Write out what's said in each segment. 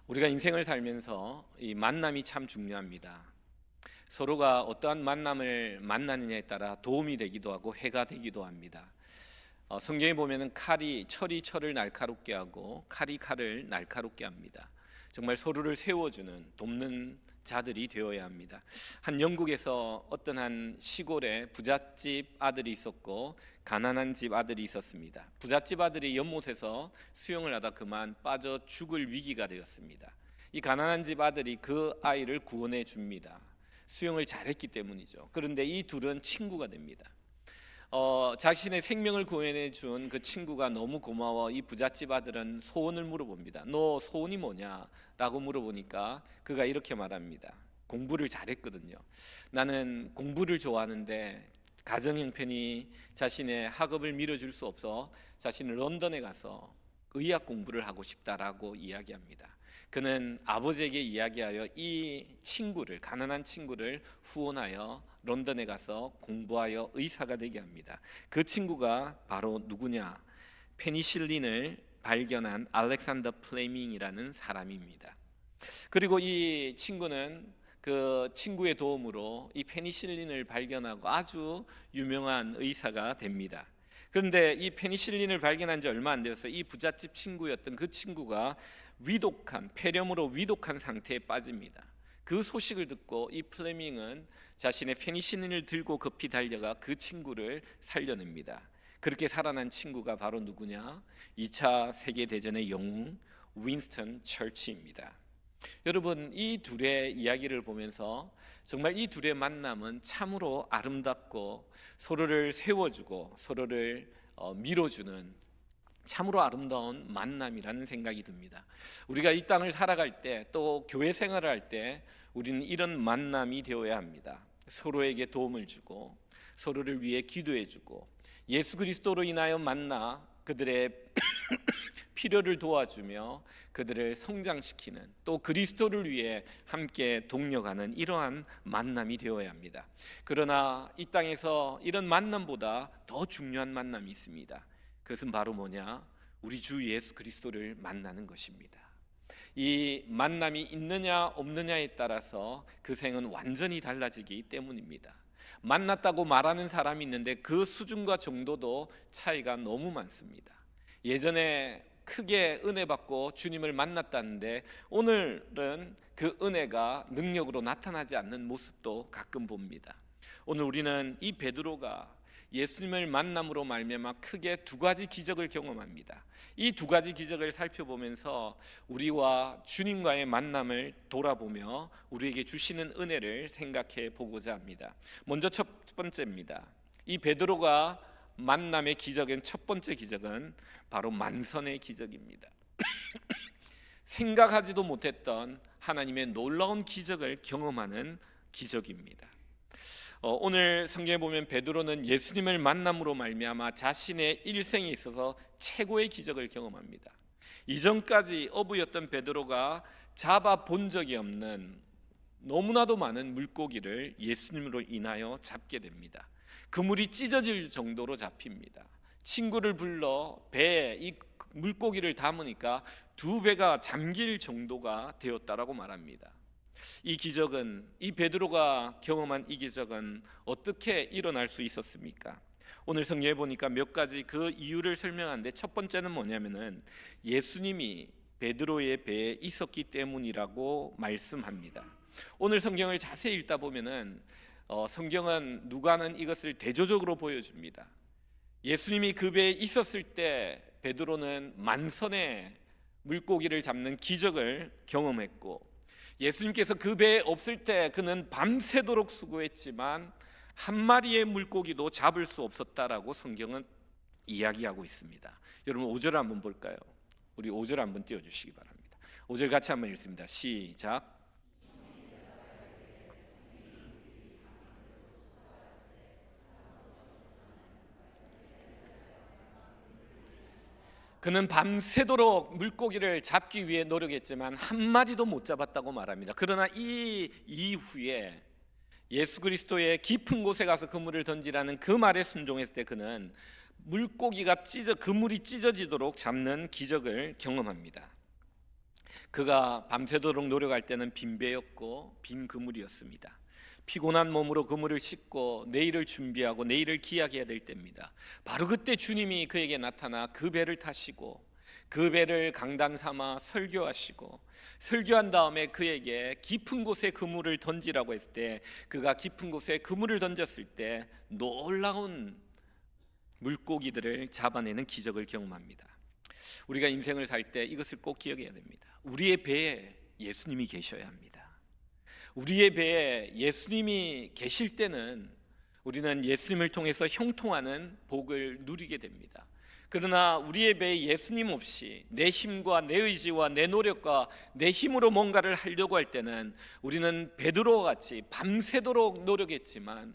우리가 인생을 살면서 이 만남이 참 중요합니다. 서로가 어떠한 만남을 만나느냐에 따라 도움이 되기도 하고 해가 되기도 합니다. 성경에 보면은 철이 철을 날카롭게 하고 칼이 칼을 날카롭게 합니다. 정말 서로를 세워주는 돕는 자들이 되어야 합니다. 한 영국에서 어떤 한 시골에 부잣집 아들이 있었고 가난한 집 아들이 있었습니다. 부잣집 아들이 연못에서 수영을 하다 그만 빠져 죽을 위기가 되었습니다. 이 가난한 집 아들이 그 아이를 구원해 줍니다. 수영을 잘했기 때문이죠. 그런데 이 둘은 친구가 됩니다. 자신의 생명을 구원해 준 그 친구가 너무 고마워 이 부잣집 아들은 소원을 물어봅니다. 너 소원이 뭐냐? 라고 물어보니까 그가 이렇게 말합니다. 공부를 잘했거든요. 나는 공부를 좋아하는데 가정 형편이 자신의 학업을 밀어줄 수 없어 자신은 런던에 가서 의학 공부를 하고 싶다라고 이야기합니다. 그는 아버지에게 이야기하여 이 친구를, 가난한 친구를 후원하여 런던에 가서 공부하여 의사가 되게 합니다. 그 친구가 바로 누구냐? 페니실린을 발견한 알렉산더 플레밍이라는 사람입니다. 그리고 이 친구는 그 친구의 도움으로 이 페니실린을 발견하고 아주 유명한 의사가 됩니다. 그런데 이 페니실린을 발견한 지 얼마 안 되어서 이 부잣집 친구였던 그 친구가 폐렴으로 위독한 상태에 빠집니다. 그 소식을 듣고 이 플레밍은 자신의 페니실린을 들고 급히 달려가 그 친구를 살려냅니다. 그렇게 살아난 친구가 바로 누구냐? 2차 세계대전의 영웅 윈스턴 처치입니다. 여러분, 이 둘의 이야기를 보면서 정말 이 둘의 만남은 참으로 아름답고 서로를 세워주고 서로를 밀어주는 참으로 아름다운 만남이라는 생각이 듭니다. 우리가 이 땅을 살아갈 때 또 교회 생활을 할 때 우리는 이런 만남이 되어야 합니다. 서로에게 도움을 주고 서로를 위해 기도해주고 예수 그리스도로 인하여 만나 그들의 필요를 도와주며 그들을 성장시키는, 또 그리스도를 위해 함께 동력하는 이러한 만남이 되어야 합니다. 그러나 이 땅에서 이런 만남보다 더 중요한 만남이 있습니다. 그것은 바로 뭐냐? 우리 주 예수 그리스도를 만나는 것입니다. 이 만남이 있느냐 없느냐에 따라서 그 생은 완전히 달라지기 때문입니다. 만났다고 말하는 사람이 있는데 그 수준과 정도도 차이가 너무 많습니다. 예전에 크게 은혜 받고 주님을 만났다는데 오늘은 그 은혜가 능력으로 나타나지 않는 모습도 가끔 봅니다. 오늘 우리는 이 베드로가 예수님을 만남으로 말미암아 크게 두 가지 기적을 경험합니다. 이 두 가지 기적을 살펴보면서 우리와 주님과의 만남을 돌아보며 우리에게 주시는 은혜를 생각해 보고자 합니다. 먼저 첫 번째입니다. 이 베드로가 만남의 기적인 첫 번째 기적은 바로 만선의 기적입니다. 생각하지도 못했던 하나님의 놀라운 기적을 경험하는 기적입니다. 오늘 성경에 보면 베드로는 예수님을 만남으로 말미암아 자신의 일생에 있어서 최고의 기적을 경험합니다. 이전까지 어부였던 베드로가 잡아본 적이 없는 너무나도 많은 물고기를 예수님으로 인하여 잡게 됩니다. 그물이 찢어질 정도로 잡힙니다. 친구를 불러 배에 이 물고기를 담으니까 두 배가 잠길 정도가 되었다라고 말합니다. 이 기적은, 이 베드로가 경험한 이 기적은 어떻게 일어날 수 있었습니까? 오늘 성경에 보니까 몇 가지 그 이유를 설명하는데 첫 번째는 뭐냐면은 예수님이 베드로의 배에 있었기 때문이라고 말씀합니다. 오늘 성경을 자세히 읽다 보면은 성경은 누가는 이것을 대조적으로 보여줍니다. 예수님이 그 배에 있었을 때 베드로는 만선의 물고기를 잡는 기적을 경험했고, 예수님께서 그 배에 없을 때 그는 밤새도록 수고했지만 한 마리의 물고기도 잡을 수 없었다라고 성경은 이야기하고 있습니다. 여러분 5절을 한번 볼까요? 우리 5절 한번 띄워주시기 바랍니다. 5절 같이 한번 읽습니다. 시작. 그는 밤새도록 물고기를 잡기 위해 노력했지만 한 마리도 못 잡았다고 말합니다. 그러나 이 이후에 예수 그리스도의 깊은 곳에 가서 그물을 던지라는 그 말에 순종했을 때 그는 그물이 찢어지도록 잡는 기적을 경험합니다. 그가 밤새도록 노력할 때는 빈 배였고 빈 그물이었습니다. 피곤한 몸으로 그물을 씻고 내일을 준비하고 내일을 기약해야 될 때입니다. 바로 그때 주님이 그에게 나타나 그 배를 타시고 그 배를 강단 삼아 설교하시고, 설교한 다음에 그에게 깊은 곳에 그물을 던지라고 했을 때 그가 깊은 곳에 그물을 던졌을 때 놀라운 물고기들을 잡아내는 기적을 경험합니다. 우리가 인생을 살 때 이것을 꼭 기억해야 됩니다. 우리의 배에 예수님이 계셔야 합니다. 우리의 배에 예수님이 계실 때는 우리는 예수님을 통해서 형통하는 복을 누리게 됩니다. 그러나 우리의 배에 예수님 없이 내 힘과 내 의지와 내 노력과 내 힘으로 뭔가를 하려고 할 때는 우리는 베드로와 같이 밤새도록 노력했지만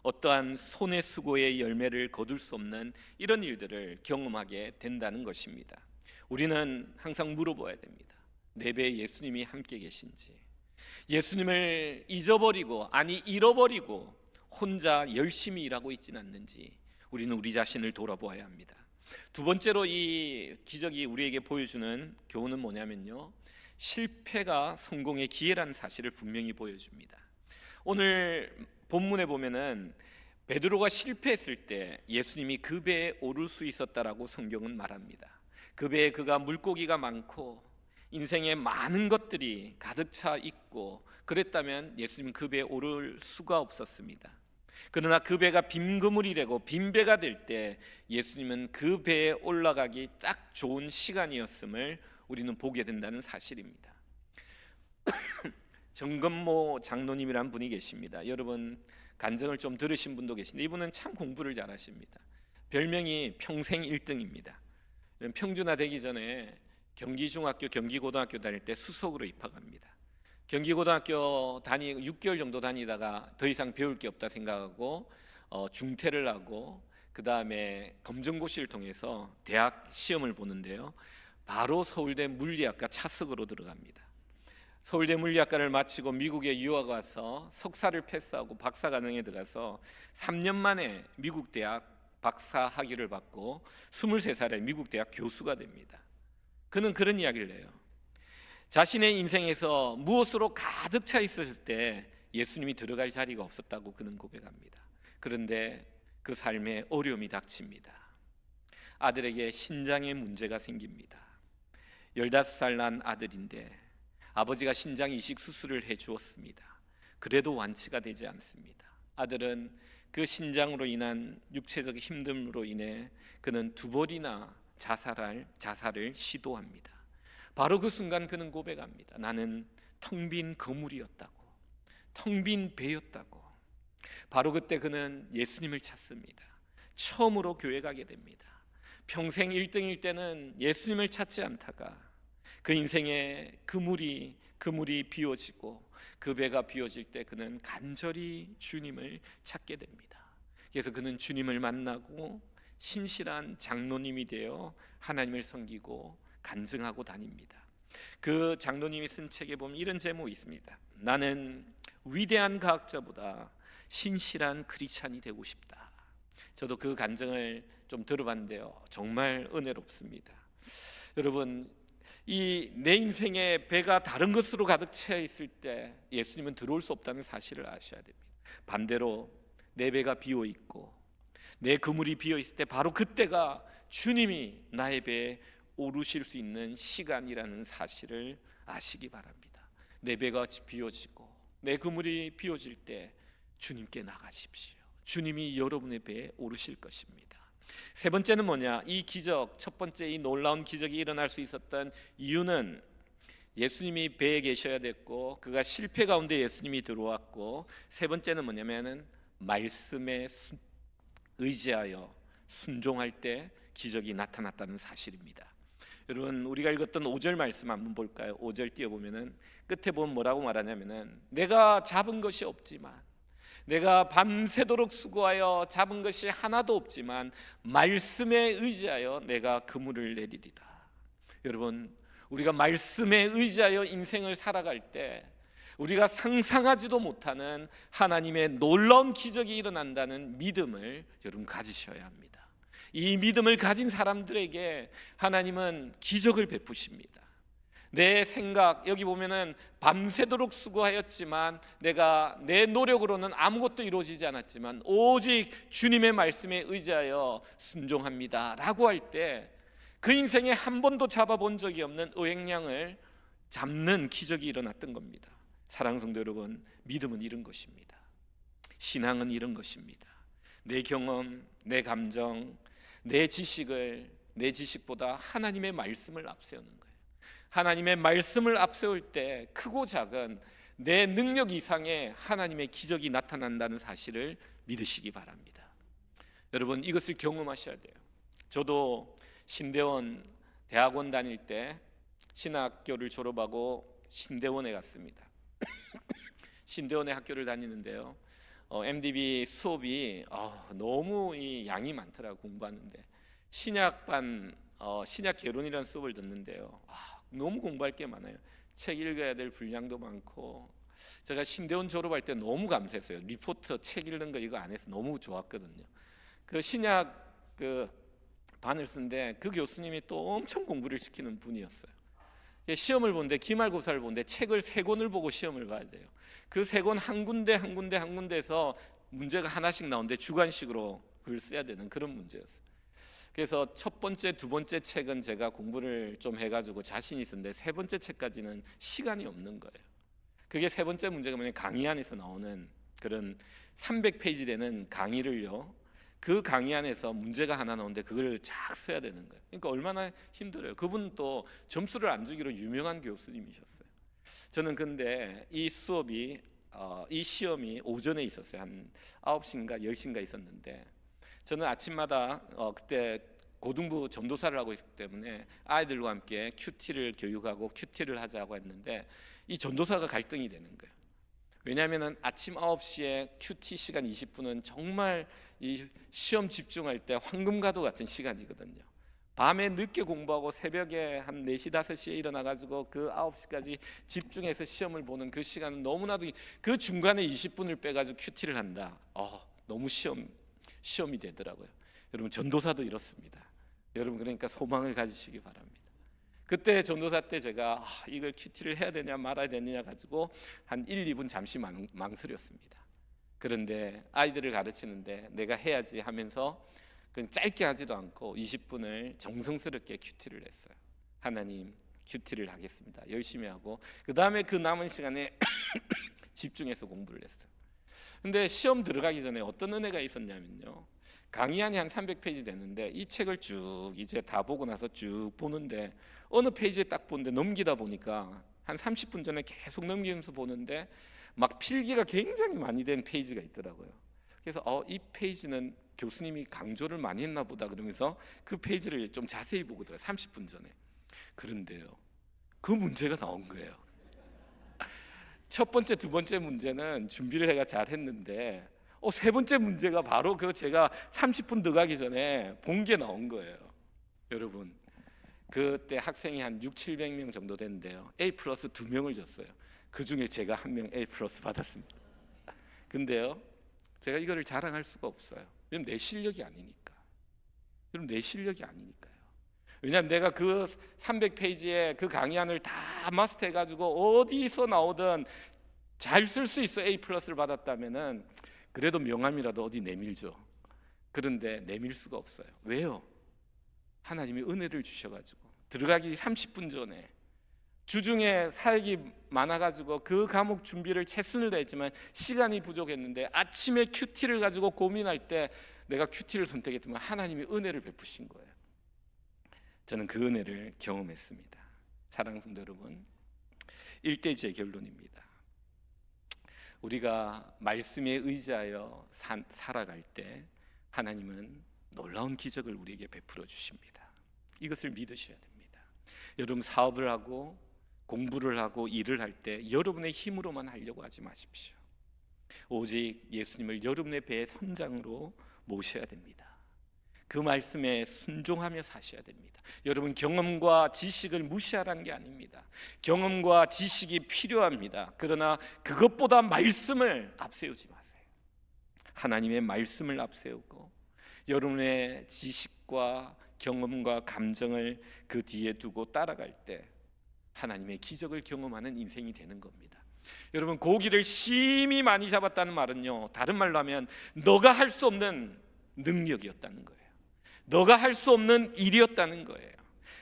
어떠한 손의 수고의 열매를 거둘 수 없는 이런 일들을 경험하게 된다는 것입니다. 우리는 항상 물어봐야 됩니다. 내 배에 예수님이 함께 계신지. 예수님을 잊어버리고, 아니 잃어버리고 혼자 열심히 일하고 있지는 않는지 우리는 우리 자신을 돌아보아야 합니다. 두 번째로 이 기적이 우리에게 보여주는 교훈은 뭐냐면요, 실패가 성공의 기회라는 사실을 분명히 보여줍니다. 오늘 본문에 보면은 베드로가 실패했을 때 예수님이 그 배에 오를 수 있었다라고 성경은 말합니다. 그 배에 그가 물고기가 많고 인생에 많은 것들이 가득 차 있고 그랬다면 예수님은 그 배에 오를 수가 없었습니다. 그러나 그 배가 빈 그물이 되고 빈 배가 될 때 예수님은 그 배에 올라가기 딱 좋은 시간이었음을 우리는 보게 된다는 사실입니다. 정건모 장로님이란 분이 계십니다. 여러분 간증을 좀 들으신 분도 계신데 이분은 참 공부를 잘하십니다. 별명이 평생 1등입니다. 평준화 되기 전에 경기중학교, 경기고등학교 다닐 때 수석으로 입학합니다. 경기고등학교 6개월 정도 다니다가 더 이상 배울 게 없다 생각하고 중퇴를 하고 그 다음에 검정고시를 통해서 대학 시험을 보는데요, 바로 서울대 물리학과 차석으로 들어갑니다. 서울대 물리학과를 마치고 미국에 유학 와서 석사를 패스하고 박사과정에 들어가서 3년 만에 미국 대학 박사 학위를 받고 23살에 미국 대학 교수가 됩니다. 그는 그런 이야기를 해요. 자신의 인생에서 무엇으로 가득 차 있었을 때 예수님이 들어갈 자리가 없었다고 그는 고백합니다. 그런데 그 삶에 어려움이 닥칩니다. 아들에게 신장에 문제가 생깁니다. 15살 난 아들인데 아버지가 신장 이식 수술을 해 주었습니다. 그래도 완치가 되지 않습니다. 아들은 그 신장으로 인한 육체적 힘듦으로 인해 그는 2번이나 자살을 시도합니다. 바로 그 순간 그는 고백합니다. 나는 텅 빈 그물이었다고, 텅 빈 배였다고. 바로 그때 그는 예수님을 찾습니다. 처음으로 교회 가게 됩니다. 평생 1등일 때는 예수님을 찾지 않다가 그 인생의 그물이 비워지고 그 배가 비워질 때 그는 간절히 주님을 찾게 됩니다. 그래서 그는 주님을 만나고 신실한 장로님이 되어 하나님을 섬기고 간증하고 다닙니다. 그 장로님이 쓴 책에 보면 이런 제목이 있습니다. 나는 위대한 과학자보다 신실한 크리스찬이 되고 싶다. 저도 그 간증을 좀 들어봤는데요, 정말 은혜롭습니다. 여러분, 이 내 인생의 배가 다른 것으로 가득 차 있을 때 예수님은 들어올 수 없다는 사실을 아셔야 됩니다. 반대로 내 배가 비어 있고 내 그물이 비어 있을 때 바로 그때가 주님이 나의 배에 오르실 수 있는 시간이라는 사실을 아시기 바랍니다. 내 배가 비어지고 내 그물이 비어질 때 주님께 나가십시오. 주님이 여러분의 배에 오르실 것입니다. 세 번째는 뭐냐? 이 기적, 첫 번째 이 놀라운 기적이 일어날 수 있었던 이유는 예수님이 배에 계셔야 됐고 그가 실패 가운데 예수님이 들어왔고, 세 번째는 뭐냐면은 말씀에 의지하여 순종할 때 기적이 나타났다는 사실입니다. 여러분, 우리가 읽었던 5절 말씀 한번 볼까요? 5절 띄워보면은 끝에 보면 뭐라고 말하냐면은 내가 잡은 것이 없지만, 내가 밤새도록 수고하여 잡은 것이 하나도 없지만 말씀에 의지하여 내가 그물을 내리리라. 여러분, 우리가 말씀에 의지하여 인생을 살아갈 때 우리가 상상하지도 못하는 하나님의 놀라운 기적이 일어난다는 믿음을 여러분 가지셔야 합니다. 이 믿음을 가진 사람들에게 하나님은 기적을 베푸십니다. 내 생각, 여기 보면은 밤새도록 수고하였지만 내가 내 노력으로는 아무것도 이루어지지 않았지만 오직 주님의 말씀에 의지하여 순종합니다 라고 할 때 그 인생에 한 번도 잡아본 적이 없는 어획량을 잡는 기적이 일어났던 겁니다. 사랑하는 성도 여러분, 믿음은 이런 것입니다. 신앙은 이런 것입니다. 내 경험, 내 감정, 내 지식보다 하나님의 말씀을 앞세우는 거예요. 하나님의 말씀을 앞세울 때 크고 작은 내 능력 이상의 하나님의 기적이 나타난다는 사실을 믿으시기 바랍니다. 여러분, 이것을 경험하셔야 돼요. 저도 신대원 대학원 다닐 때 신학교를 졸업하고 신대원에 갔습니다. 신대원에 학교를 다니는데요, MDB 수업이 너무 이 양이 많더라고. 공부하는데 신약반 신약 개론이라는 수업을 듣는데요, 너무 공부할 게 많아요. 책 읽어야 될 분량도 많고, 제가 신대원 졸업할 때 너무 감사했어요. 리포트 책 읽는 거 이거 안 해서 너무 좋았거든요. 그 신약 그 반을 쓴데 그 교수님이 또 엄청 공부를 시키는 분이었어요. 시험을 보는데, 기말고사를 보는데 책을 3권을 보고 시험을 봐야 돼요. 그 3권 한 군데에서 문제가 하나씩 나오는데 주관식으로 그걸 써야 되는 그런 문제였어요. 그래서 첫 번째, 두 번째 책은 제가 공부를 좀 해가지고 자신이 있었는데, 세 번째 책까지는 시간이 없는 거예요. 그게 세 번째 문제가 뭐냐면, 강의 안에서 나오는 그런 300페이지 되는 강의를요, 그 강의 안에서 문제가 하나 나오는데 그걸 쫙 써야 되는 거예요. 그러니까 얼마나 힘들어요. 그분 또 점수를 안 주기로 유명한 교수님이셨어요. 저는 근데 이 수업이 이 시험이 오전에 있었어요. 한 9시인가 10시인가 있었는데, 저는 아침마다 그때 고등부 전도사를 하고 있기 때문에 아이들과 함께 큐티를 교육하고 큐티를 하자고 했는데, 이 전도사가 갈등이 되는 거예요. 왜냐하면 아침 9시에 큐티 시간 20분은 정말 이 시험 집중할 때 황금가도 같은 시간이거든요. 밤에 늦게 공부하고 새벽에 한 4시 5시에 일어나가지고 그 9시까지 집중해서 시험을 보는 그 시간은 너무나도, 그 중간에 20분을 빼가지고 큐티를 한다. 너무 시험이 되더라고요. 여러분, 전도사도 이렇습니다. 여러분, 그러니까 소망을 가지시기 바랍니다. 그때 전도사 때 제가 이걸 큐티를 해야 되냐 말아야 되느냐 가지고 한 1, 2분 잠시 망설였습니다. 그런데 아이들을 가르치는데 내가 해야지 하면서 그냥 짧게 하지도 않고 20분을 정성스럽게 큐티를 했어요. 하나님, 큐티를 하겠습니다. 열심히 하고 그 다음에 그 남은 시간에 집중해서 공부를 했어요. 근데 시험 들어가기 전에 어떤 은혜가 있었냐면요, 강의안이 한 300페이지 되는데 이 책을 쭉 이제 다 보고 나서 쭉 보는데, 어느 페이지에 딱 보는데 넘기다 보니까 한 30분 전에 계속 넘기면서 보는데 막 필기가 굉장히 많이 된 페이지가 있더라고요. 그래서 이 페이지는 교수님이 강조를 많이 했나 보다 그러면서 그 페이지를 좀 자세히 보거든요, 30분 전에. 그런데요, 그 문제가 나온 거예요. 첫 번째, 두 번째 문제는 준비를 해가 잘 했는데 세 번째 문제가 바로 그 제가 30분 더 가기 전에 본 게 나온 거예요. 여러분, 그때 학생이 한 600-700명 정도 됐는데요, A 플러스 2명을 줬어요. 그 중에 제가 1명 A 플러스 받았습니다. 근데요, 제가 이거를 자랑할 수가 없어요. 왜냐면 내 실력이 아니니까. 여러분, 내 실력이 아니니까요. 왜냐하면 내가 그 300페이지에 그 강의안을 다 마스터해가지고 어디서 나오든 잘 쓸 수 있어 A 플러스를 받았다면은 그래도 명함이라도 어디 내밀죠. 그런데 내밀 수가 없어요. 왜요? 하나님이 은혜를 주셔가지고 들어가기 30분 전에 주중에 사역이 많아가지고 그 과목 준비를 최선을 다했지만 시간이 부족했는데, 아침에 큐티를 가지고 고민할 때 내가 큐티를 선택했지만 하나님이 은혜를 베푸신 거예요. 저는 그 은혜를 경험했습니다. 사랑하는 성도 여러분, 1대지의 결론입니다. 우리가 말씀에 의지하여 살아갈 때 하나님은 놀라운 기적을 우리에게 베풀어 주십니다. 이것을 믿으셔야 됩니다. 여러분, 사업을 하고 공부를 하고 일을 할 때 여러분의 힘으로만 하려고 하지 마십시오. 오직 예수님을 여러분의 배의 선장으로 모셔야 됩니다. 그 말씀에 순종하며 사셔야 됩니다. 여러분, 경험과 지식을 무시하라는 게 아닙니다. 경험과 지식이 필요합니다. 그러나 그것보다 말씀을 앞세우지 마세요. 하나님의 말씀을 앞세우고 여러분의 지식과 경험과 감정을 그 뒤에 두고 따라갈 때 하나님의 기적을 경험하는 인생이 되는 겁니다. 여러분, 고기를 심히 많이 잡았다는 말은요, 다른 말로 하면 너가 할 수 없는 능력이었다는 거예요. 너가 할 수 없는 일이었다는 거예요.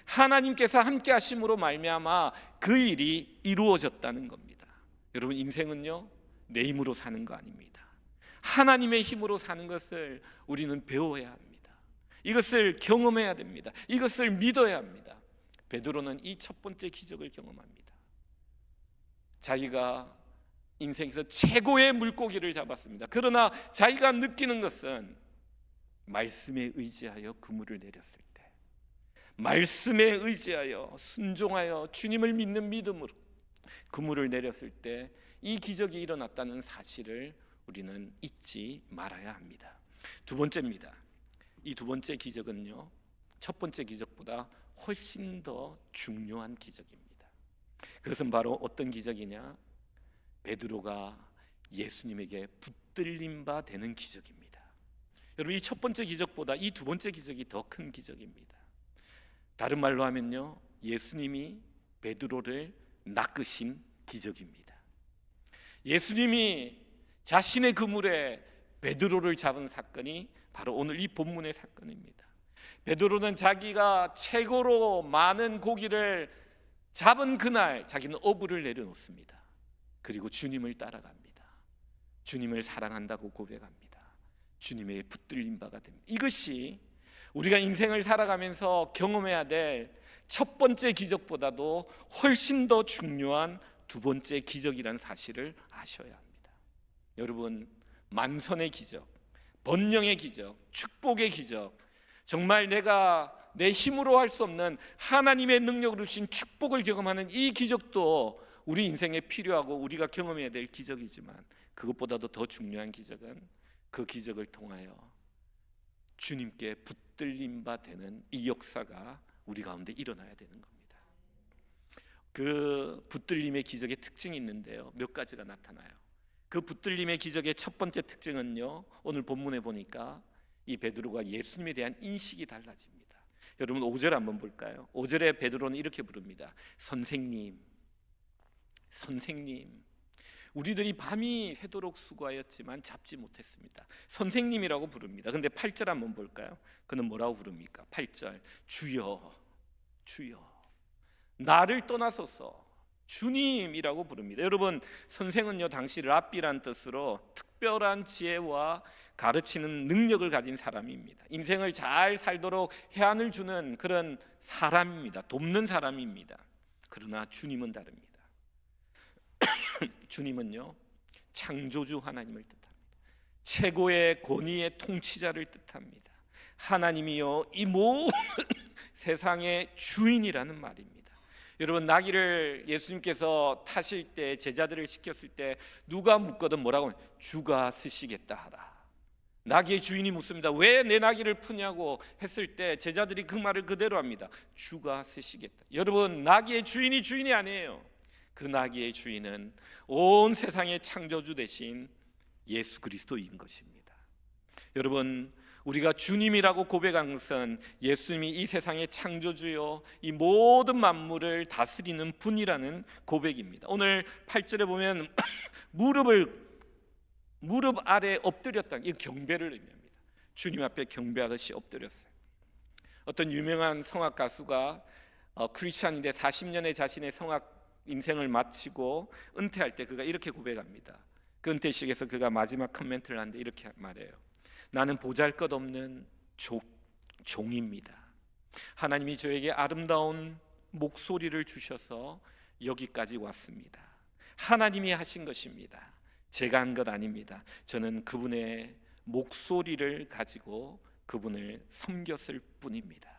하나님께서 함께 하심으로 말미암아 그 일이 이루어졌다는 겁니다. 여러분, 인생은요, 내 힘으로 사는 거 아닙니다. 하나님의 힘으로 사는 것을 우리는 배워야 합니다. 이것을 경험해야 됩니다. 이것을 믿어야 합니다. 베드로는 이 첫 번째 기적을 경험합니다. 자기가 인생에서 최고의 물고기를 잡았습니다. 그러나 자기가 느끼는 것은 말씀에 의지하여 그물을 내렸을 때, 말씀에 의지하여 순종하여 주님을 믿는 믿음으로 그물을 내렸을 때 이 기적이 일어났다는 사실을 우리는 잊지 말아야 합니다. 두 번째입니다. 이 두 번째 기적은요, 첫 번째 기적보다 훨씬 더 중요한 기적입니다. 그것은 바로 어떤 기적이냐? 베드로가 예수님에게 붙들림 바 되는 기적입니다. 여러분, 이 첫 번째 기적보다 이 두 번째 기적이 더 큰 기적입니다. 다른 말로 하면요, 예수님이 베드로를 낚으신 기적입니다. 예수님이 자신의 그물에 베드로를 잡은 사건이 바로 오늘 이 본문의 사건입니다. 베드로는 자기가 최고로 많은 고기를 잡은 그날 자기는 어부를 내려놓습니다. 그리고 주님을 따라갑니다. 주님을 사랑한다고 고백합니다. 주님의 붙들림 바가 됩니다. 이것이 우리가 인생을 살아가면서 경험해야 될 첫 번째 기적보다도 훨씬 더 중요한 두 번째 기적이라는 사실을 아셔야 합니다. 여러분, 만선의 기적, 번영의 기적, 축복의 기적, 정말 내가 내 힘으로 할 수 없는 하나님의 능력으로 주신 축복을 경험하는 이 기적도 우리 인생에 필요하고 우리가 경험해야 될 기적이지만, 그것보다도 더 중요한 기적은 그 기적을 통하여 주님께 붙들림 바 되는 이 역사가 우리 가운데 일어나야 되는 겁니다. 그 붙들림의 기적의 특징이 있는데요, 몇 가지가 나타나요. 그 붙들림의 기적의 첫 번째 특징은요, 오늘 본문에 보니까 이 베드로가 예수님에 대한 인식이 달라집니다. 여러분, 5절 한번 볼까요? 5절에 베드로는 이렇게 부릅니다. 선생님, 선생님. 우리들이 밤이 새도록 수고하였지만 잡지 못했습니다. 선생님이라고 부릅니다. 근데 8절 한번 볼까요? 그는 뭐라고 부릅니까? 8절, 주여, 주여, 나를 떠나소서, 주님이라고 부릅니다. 여러분, 선생은요, 당시 랍비란 뜻으로 특별한 지혜와 가르치는 능력을 가진 사람입니다. 인생을 잘 살도록 해안을 주는 그런 사람입니다. 돕는 사람입니다. 그러나 주님은 다릅니다. 주님은요, 창조주 하나님을 뜻합니다. 최고의 권위의 통치자를 뜻합니다. 하나님이요, 이 모든 세상의 주인이라는 말입니다. 여러분, 나귀를 예수님께서 타실 때, 제자들을 시켰을 때 누가 묻거든 뭐라고 하면 주가 쓰시겠다 하라. 나귀의 주인이 묻습니다. 왜 내 나귀를 푸냐고 했을 때 제자들이 그 말을 그대로 합니다. 주가 쓰시겠다. 여러분, 나귀의 주인이 아니에요. 그 나귀의 주인은 온 세상의 창조주 되신 예수 그리스도인 것입니다. 여러분, 우리가 주님이라고 고백한 것은 예수님이 이 세상의 창조주요, 이 모든 만물을 다스리는 분이라는 고백입니다. 오늘 8절에 보면 무릎 아래 엎드렸다, 이 경배를 의미합니다. 주님 앞에 경배하듯이 엎드렸어요. 어떤 유명한 성악 가수가 크리스찬인데 40년의 자신의 성악 인생을 마치고 은퇴할 때 그가 이렇게 고백합니다. 그 은퇴식에서 그가 마지막 코멘트를 하는데 이렇게 말해요. 나는 보잘것없는 종입니다. 하나님이 저에게 아름다운 목소리를 주셔서 여기까지 왔습니다. 하나님이 하신 것입니다. 제가 한 것 아닙니다. 저는 그분의 목소리를 가지고 그분을 섬겼을 뿐입니다.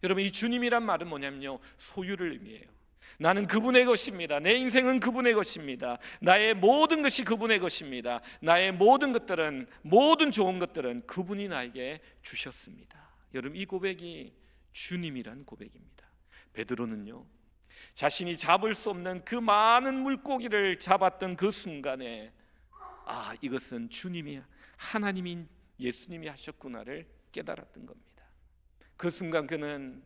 여러분, 이 주님이란 말은 뭐냐면요, 소유를 의미해요. 나는 그분의 것입니다. 내 인생은 그분의 것입니다. 나의 모든 것이 그분의 것입니다. 나의 모든 것들은, 모든 좋은 것들은 그분이 나에게 주셨습니다. 여러분, 이 고백이 주님이란 고백입니다. 베드로는요, 자신이 잡을 수 없는 그 많은 물고기를 잡았던 그 순간에 이것은 주님이, 하나님인 예수님이 하셨구나를 깨달았던 겁니다. 그 순간 그는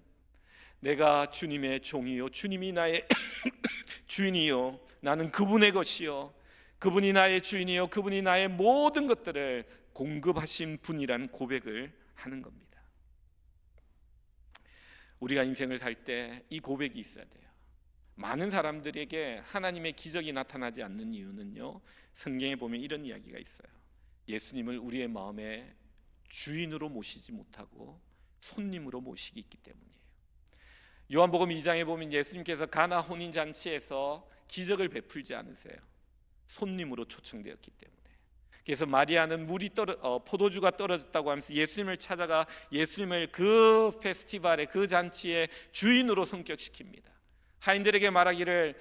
내가 주님의 종이요 주님이 나의 주인이요 나는 그분의 것이요 그분이 나의 주인이요 그분이 나의 모든 것들을 공급하신 분이란 고백을 하는 겁니다. 우리가 인생을 살 때 이 고백이 있어야 돼요. 많은 사람들에게 하나님의 기적이 나타나지 않는 이유는요, 성경에 보면 이런 이야기가 있어요. 예수님을 우리의 마음에 주인으로 모시지 못하고 손님으로 모시기 있기 때문이에요. 요한복음 2장에 보면 예수님께서 가나 혼인잔치에서 기적을 베풀지 않으세요. 손님으로 초청되었기 때문에. 그래서 마리아는 포도주가 떨어졌다고 하면서 예수님을 찾아가 예수님을 그 페스티벌의 그 잔치의 주인으로 성격시킵니다. 하인들에게 말하기를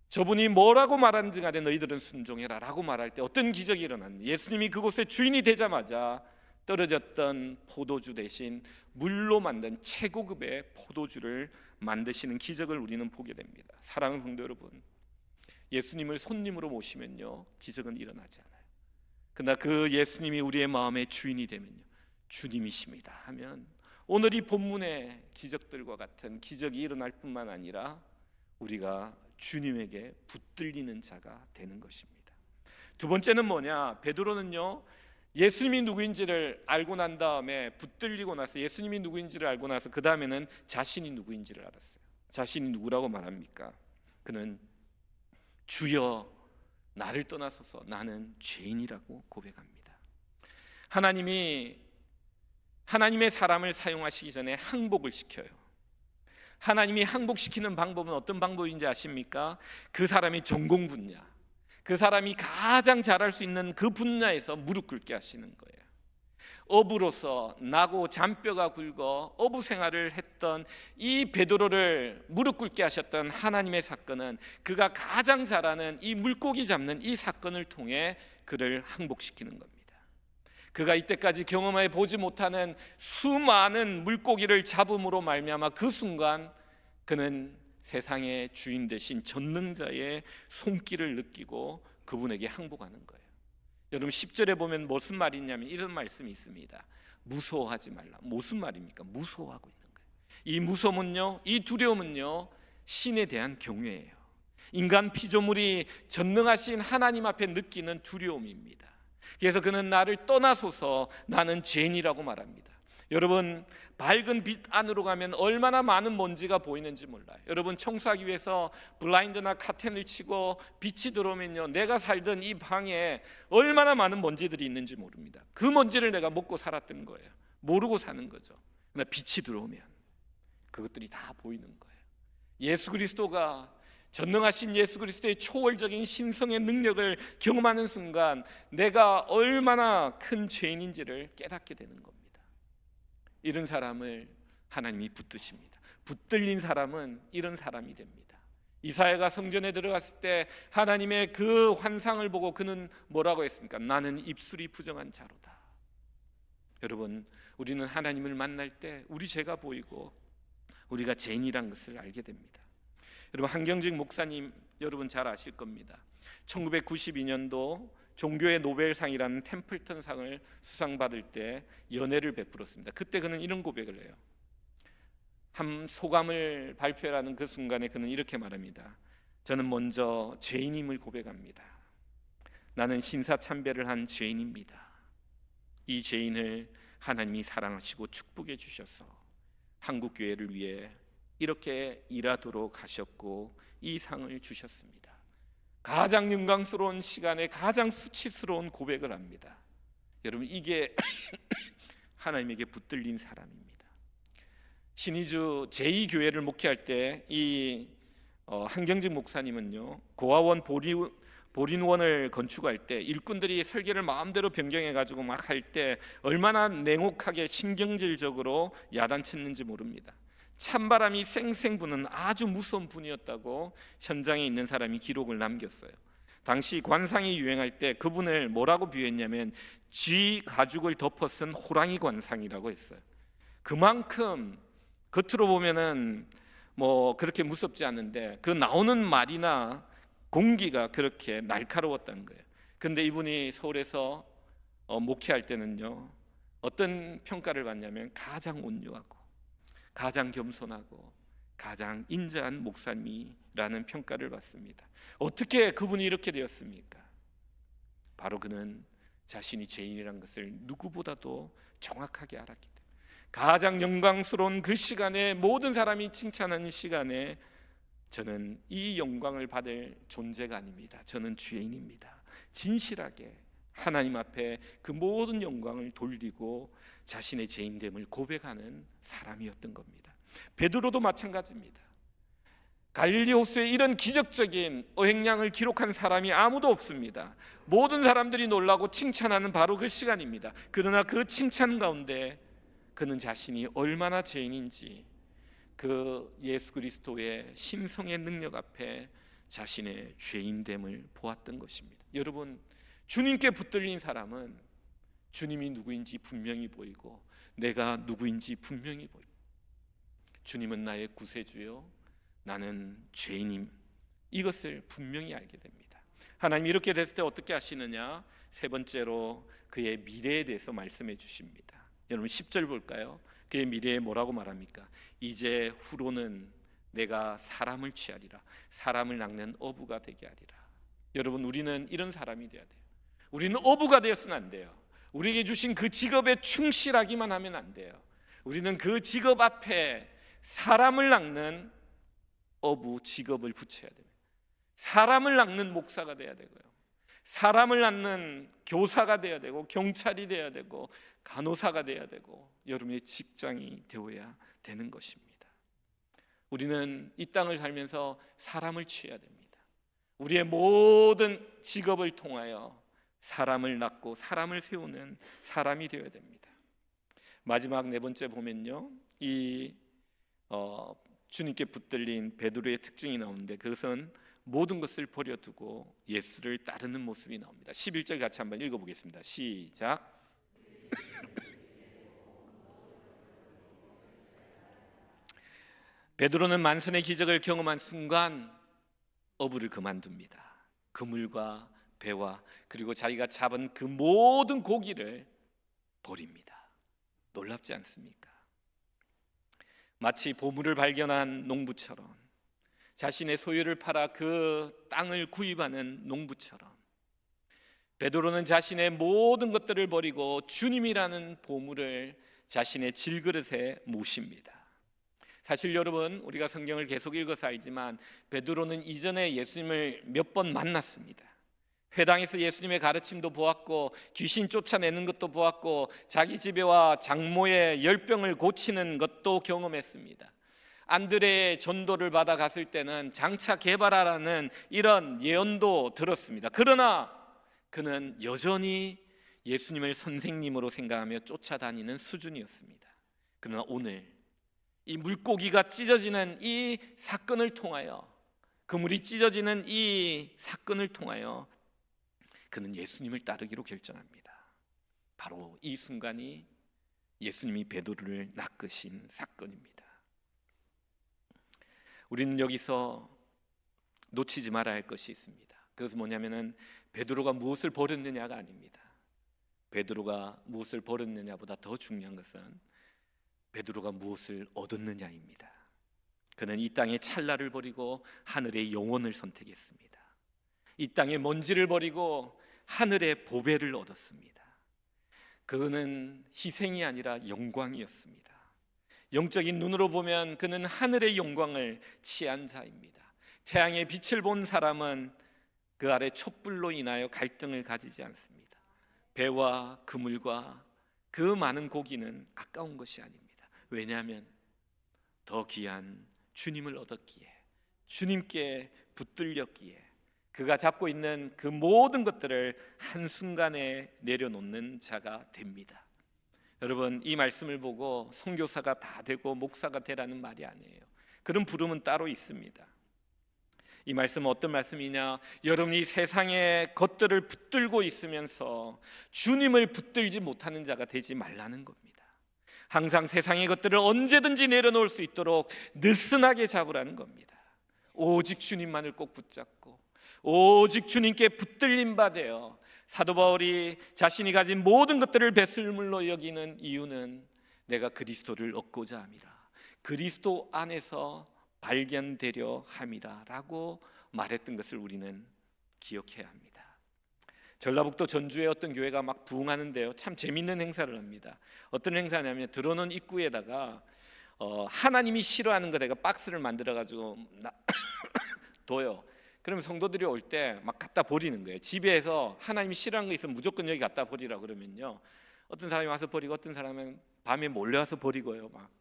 저분이 뭐라고 말하는지 간에 너희들은 순종해라 라고 말할 때 어떤 기적이 일어났는지, 예수님이 그곳의 주인이 되자마자 떨어졌던 포도주 대신 물로 만든 최고급의 포도주를 만드시는 기적을 우리는 보게 됩니다. 사랑하는 성도 여러분, 예수님을 손님으로 모시면요 기적은 일어나지 않아요. 그러나 그 예수님이 우리의 마음의 주인이 되면요, 주님이십니다 하면 오늘 이 본문의 기적들과 같은 기적이 일어날 뿐만 아니라 우리가 주님에게 붙들리는 자가 되는 것입니다. 두 번째는 뭐냐? 베드로는요 예수님이 누구인지를 알고 난 다음에, 붙들리고 나서 예수님이 누구인지를 알고 나서 그 다음에는 자신이 누구인지를 알았어요. 자신이 누구라고 말합니까? 그는 주여 나를 떠나소서 나는 죄인이라고 고백합니다. 하나님의 사람을 사용하시기 전에 항복을 시켜요. 하나님이 항복시키는 방법은 어떤 방법인지 아십니까? 그 사람의 전공 분야, 그 사람이 가장 잘할 수 있는 그 분야에서 무릎 꿇게 하시는 거예요. 어부로서 나고 잔뼈가 굵어 어부 생활을 했던 이 베드로를 무릎 꿇게 하셨던 하나님의 사건은 그가 가장 잘하는 이 물고기 잡는 이 사건을 통해 그를 항복시키는 겁니다. 그가 이때까지 경험해 보지 못하는 수많은 물고기를 잡음으로 말미암아 그 순간 그는 세상의 주인 되신 전능자의 손길을 느끼고 그분에게 항복하는 거예요. 여러분 10절에 보면 무슨 말이 있냐면 이런 말씀이 있습니다. 무서워하지 말라. 무슨 말입니까? 무서워하고 있는 거예요. 이 무서움은요, 이 두려움은요 신에 대한 경외예요. 인간 피조물이 전능하신 하나님 앞에 느끼는 두려움입니다. 그래서 그는 나를 떠나소서 나는 죄인이라고 말합니다. 여러분 밝은 빛 안으로 가면 얼마나 많은 먼지가 보이는지 몰라요. 여러분 청소하기 위해서 블라인드나 카텐을 치고 빛이 들어오면요 내가 살던 이 방에 얼마나 많은 먼지들이 있는지 모릅니다. 그 먼지를 내가 먹고 살았던 거예요. 모르고 사는 거죠. 그러나 빛이 들어오면 그것들이 다 보이는 거예요. 예수 그리스도가 전능하신 예수 그리스도의 초월적인 신성의 능력을 경험하는 순간 내가 얼마나 큰 죄인인지를 깨닫게 되는 겁니다. 이런 사람을 하나님이 붙드십니다. 붙들린 사람은 이런 사람이 됩니다. 이사야가 성전에 들어갔을 때 하나님의 그 환상을 보고 그는 뭐라고 했습니까? 나는 입술이 부정한 자로다. 여러분 우리는 하나님을 만날 때 우리 죄가 보이고 우리가 죄인이란 것을 알게 됩니다. 여러분 한경직 목사님 여러분 잘 아실 겁니다. 1992년도 종교의 노벨상이라는 템플턴 상을 수상받을 때 연회를 베풀었습니다. 그때 그는 이런 고백을 해요. 한 소감을 발표하는 그 순간에 그는 이렇게 말합니다. 저는 먼저 죄인임을 고백합니다. 나는 신사참배를 한 죄인입니다. 이 죄인을 하나님이 사랑하시고 축복해 주셔서 한국교회를 위해 이렇게 일하도록 하셨고 이 상을 주셨습니다. 가장 영광스러운 시간에 가장 수치스러운 고백을 합니다. 여러분 이게 하나님에게 붙들린 사람입니다. 신의주 제2교회를 목회할 때 이 한경직 목사님은요 고아원 보린원을 건축할 때 일꾼들이 설계를 마음대로 변경해가지고 막 할 때 얼마나 냉혹하게 신경질적으로 야단쳤는지 모릅니다. 찬바람이 쌩쌩 부는 아주 무서운 분이었다고 현장에 있는 사람이 기록을 남겼어요. 당시 관상이 유행할 때 그분을 뭐라고 비유했냐면 쥐 가죽을 덮어쓴 호랑이 관상이라고 했어요. 그만큼 겉으로 보면은 뭐 그렇게 무섭지 않은데 그 나오는 말이나 공기가 그렇게 날카로웠다는 거예요. 근데 이분이 서울에서 목회할 때는요 어떤 평가를 받냐면 가장 온유하고 가장 겸손하고 가장 인자한 목사님이라는 평가를 받습니다. 어떻게 그분이 이렇게 되었습니까? 바로 그는 자신이 죄인이라는 것을 누구보다도 정확하게 알았기 때문에 가장 영광스러운 그 시간에, 모든 사람이 칭찬하는 시간에 저는 이 영광을 받을 존재가 아닙니다. 저는 죄인입니다. 진실하게 하나님 앞에 그 모든 영광을 돌리고 자신의 죄인됨을 고백하는 사람이었던 겁니다. 베드로도 마찬가지입니다. 갈릴리 호수에 이런 기적적인 어획량을 기록한 사람이 아무도 없습니다. 모든 사람들이 놀라고 칭찬하는 바로 그 시간입니다. 그러나 그 칭찬 가운데 그는 자신이 얼마나 죄인인지 그 예수 그리스도의 심성의 능력 앞에 자신의 죄인됨을 보았던 것입니다. 여러분, 주님께 붙들린 사람은 주님이 누구인지 분명히 보이고 내가 누구인지 분명히 보이고, 주님은 나의 구세주요 나는 죄인임, 이것을 분명히 알게 됩니다. 하나님 이렇게 됐을 때 어떻게 하시느냐? 세 번째로 그의 미래에 대해서 말씀해 주십니다. 여러분 10절 볼까요? 그의 미래에 뭐라고 말합니까? 이제 후로는 내가 사람을 취하리라, 사람을 낚는 어부가 되게 하리라. 여러분, 우리는 이런 사람이 되어야 돼요. 우리는 어부가 되었으면 안 돼요. 우리에게 주신 그 직업에 충실하기만 하면 안 돼요. 우리는 그 직업 앞에 사람을 낚는 어부 직업을 붙여야 됩니다. 사람을 낚는 목사가 돼야 되고요, 사람을 낚는 교사가 돼야 되고, 경찰이 돼야 되고, 간호사가 돼야 되고, 여러분의 직장이 되어야 되는 것입니다. 우리는 이 땅을 살면서 사람을 취해야 됩니다. 우리의 모든 직업을 통하여 사람을 낳고 사람을 세우는 사람이 되어야 됩니다. 마지막 네 번째 보면요, 이 주님께 붙들린 베드로의 특징이 나오는데, 그것은 모든 것을 버려두고 예수를 따르는 모습이 나옵니다. 11절 같이 한번 읽어보겠습니다. 시작. 베드로는 만선의 기적을 경험한 순간 어부를 그만둡니다. 그물과 배와 그리고 자기가 잡은 그 모든 고기를 버립니다. 놀랍지 않습니까? 마치 보물을 발견한 농부처럼, 자신의 소유를 팔아 그 땅을 구입하는 농부처럼, 베드로는 자신의 모든 것들을 버리고 주님이라는 보물을 자신의 질그릇에 모십니다. 사실 여러분, 우리가 성경을 계속 읽어서 알지만 베드로는 이전에 예수님을 몇 번 만났습니다. 회당에서 예수님의 가르침도 보았고, 귀신 쫓아내는 것도 보았고, 자기 집에와 장모의 열병을 고치는 것도 경험했습니다. 안드레의 전도를 받아 갔을 때는 장차 개발하라는 이런 예언도 들었습니다. 그러나 그는 여전히 예수님을 선생님으로 생각하며 쫓아다니는 수준이었습니다. 그러나 오늘 이 물고기가 찢어지는 이 사건을 통하여, 그물이 찢어지는 이 사건을 통하여 그는 예수님을 따르기로 결정합니다. 바로 이 순간이 예수님이 베드로를 낚으신 사건입니다. 우리는 여기서 놓치지 말아야 할 것이 있습니다. 그것은 뭐냐면은 베드로가 무엇을 버렸느냐가 아닙니다. 베드로가 무엇을 버렸느냐보다 더 중요한 것은 베드로가 무엇을 얻었느냐입니다. 그는 이 땅의 찰나를 버리고 하늘의 영원을 선택했습니다. 이 땅의 먼지를 버리고 하늘의 보배를 얻었습니다. 그는 희생이 아니라 영광이었습니다. 영적인 눈으로 보면 그는 하늘의 영광을 취한 자입니다. 태양의 빛을 본 사람은 그 아래 촛불로 인하여 갈등을 가지지 않습니다. 배와 그물과 그 많은 고기는 아까운 것이 아닙니다. 왜냐하면 더 귀한 주님을 얻었기에, 주님께 붙들렸기에, 그가 잡고 있는 그 모든 것들을 한순간에 내려놓는 자가 됩니다. 여러분, 이 말씀을 보고 선교사가 다 되고 목사가 되라는 말이 아니에요. 그런 부름은 따로 있습니다. 이 말씀은 어떤 말씀이냐? 여러분이 세상의 것들을 붙들고 있으면서 주님을 붙들지 못하는 자가 되지 말라는 겁니다. 항상 세상의 것들을 언제든지 내려놓을 수 있도록 느슨하게 잡으라는 겁니다. 오직 주님만을 꼭 붙잡고 오직 주님께 붙들림 받아요. 사도 바울이 자신이 가진 모든 것들을 배설물로 여기는 이유는 내가 그리스도를 얻고자 함이라. 그리스도 안에서 발견되려 함이라라고 말했던 것을 우리는 기억해야 합니다. 전라북도 전주의 어떤 교회가 막 부흥하는데요, 참 재밌는 행사를 합니다. 어떤 행사냐면 들어오는 입구에다가 하나님이 싫어하는 거에다가 박스를 만들어 가지고 둬요. 그러면 성도들이 올 때 막 갖다 버리는 거예요. 집에서 하나님이 싫어하는 거 있으면 무조건 여기 갖다 버리라 그러면요, 어떤 사람이 와서 버리고 어떤 사람은 밤에 몰래 와서 버리고요. 막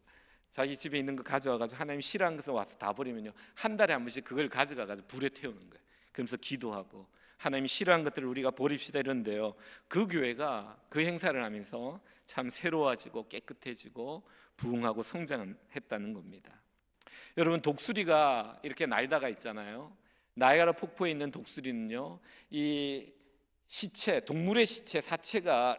자기 집에 있는 거 가져와가지고 하나님이 싫어하는 것을 와서 다 버리면요, 한 달에 한 번씩 그걸 가져가가지고 불에 태우는 거예요. 그러면서 기도하고 하나님이 싫어하는 것들을 우리가 버립시다 이러는데요, 그 교회가 그 행사를 하면서 참 새로워지고 깨끗해지고 부흥하고 성장했다는 겁니다. 여러분, 독수리가 이렇게 날다가 있잖아요. 나이아가라 폭포에 있는 독수리는요, 이 시체, 동물의 시체, 사체가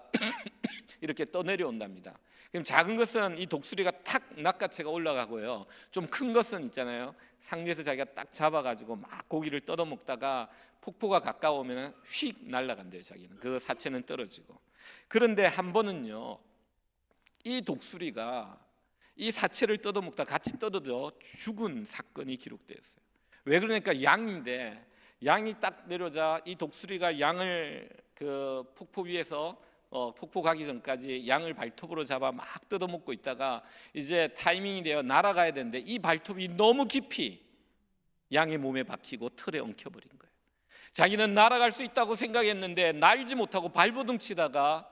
이렇게 떠내려온답니다. 그럼 작은 것은 이 독수리가 탁 낚아채가 올라가고요, 좀 큰 것은 있잖아요, 상류에서 자기가 딱 잡아가지고 막 고기를 뜯어먹다가 폭포가 가까우면 휙 날아간대요. 자기는 그 사체는 떨어지고. 그런데 한 번은요, 이 독수리가 이 사체를 뜯어먹다 같이 떨어져 죽은 사건이 기록되었어요. 왜 그러니까 양인데, 양이 딱 내려오자 이 독수리가 양을 그 폭포 위에서 폭포 가기 전까지 양을 발톱으로 잡아 막 뜯어먹고 있다가 이제 타이밍이 되어 날아가야 되는데 이 발톱이 너무 깊이 양의 몸에 박히고 털에 엉켜버린 거예요. 자기는 날아갈 수 있다고 생각했는데 날지 못하고 발버둥 치다가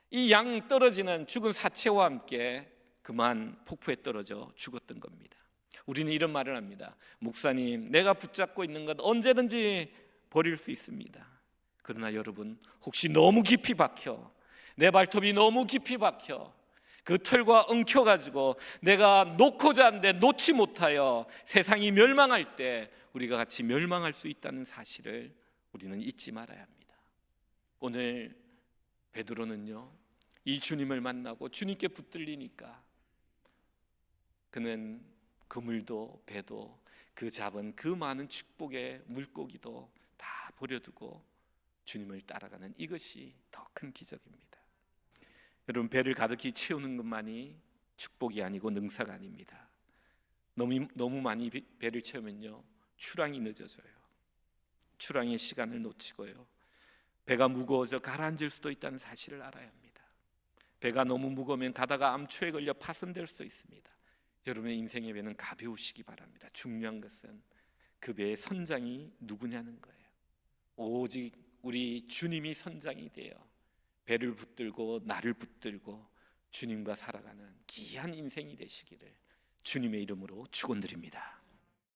이 양 떨어지는 죽은 사체와 함께 그만 폭포에 떨어져 죽었던 겁니다. 우리는 이런 말을 합니다. 목사님, 내가 붙잡고 있는 것 언제든지 버릴 수 있습니다. 그러나 여러분, 혹시 너무 깊이 박혀, 내 발톱이 너무 깊이 박혀 그 털과 엉켜가지고 내가 놓고자 하는데 놓지 못하여 세상이 멸망할 때 우리가 같이 멸망할 수 있다는 사실을 우리는 잊지 말아야 합니다. 오늘 베드로는요, 이 주님을 만나고 주님께 붙들리니까 그는 그물도 배도 그 잡은 그 많은 축복의 물고기도 다 버려두고 주님을 따라가는 이것이 더 큰 기적입니다. 여러분, 배를 가득히 채우는 것만이 축복이 아니고 능사가 아닙니다. 너무 많이 배를 채우면요, 출항이 늦어져요. 출항의 시간을 놓치고요, 배가 무거워져 가라앉을 수도 있다는 사실을 알아야 합니다. 배가 너무 무거우면 가다가 암초에 걸려 파손될 수도 있습니다. 여러분의 인생의 배는 가벼우시기 바랍니다. 중요한 것은 그 배의 선장이 누구냐는 거예요. 오직 우리 주님이 선장이 되어 배를 붙들고 나를 붙들고 주님과 살아가는 귀한 인생이 되시기를 주님의 이름으로 축원드립니다.